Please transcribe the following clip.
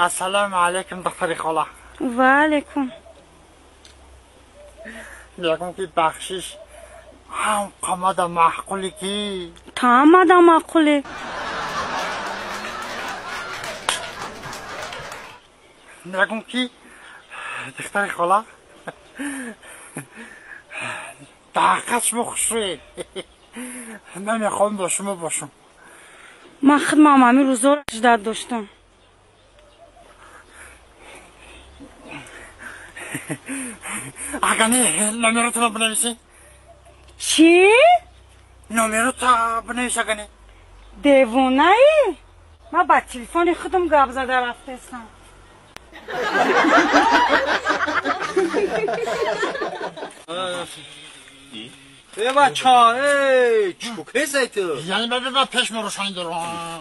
السلام علیکم دختر خاله. و علیکم. میگم که بخشش هم قامت معقولی کی تامد معقولی میگم که دختر خاله دقیقش مخشید نمیخوام با شما باشم. من خدمم همین روزا رو اجداد داشتم. اگه نه نمیرتون رو بنویسی. چی؟ نمیرو تا بنویس اگه نه. دیوونه ای؟ من با تلفن خودم گپ زده رفتم. ای بچه ها ای چوکه سایتو یعنی ببین من پشم روشانی دارم.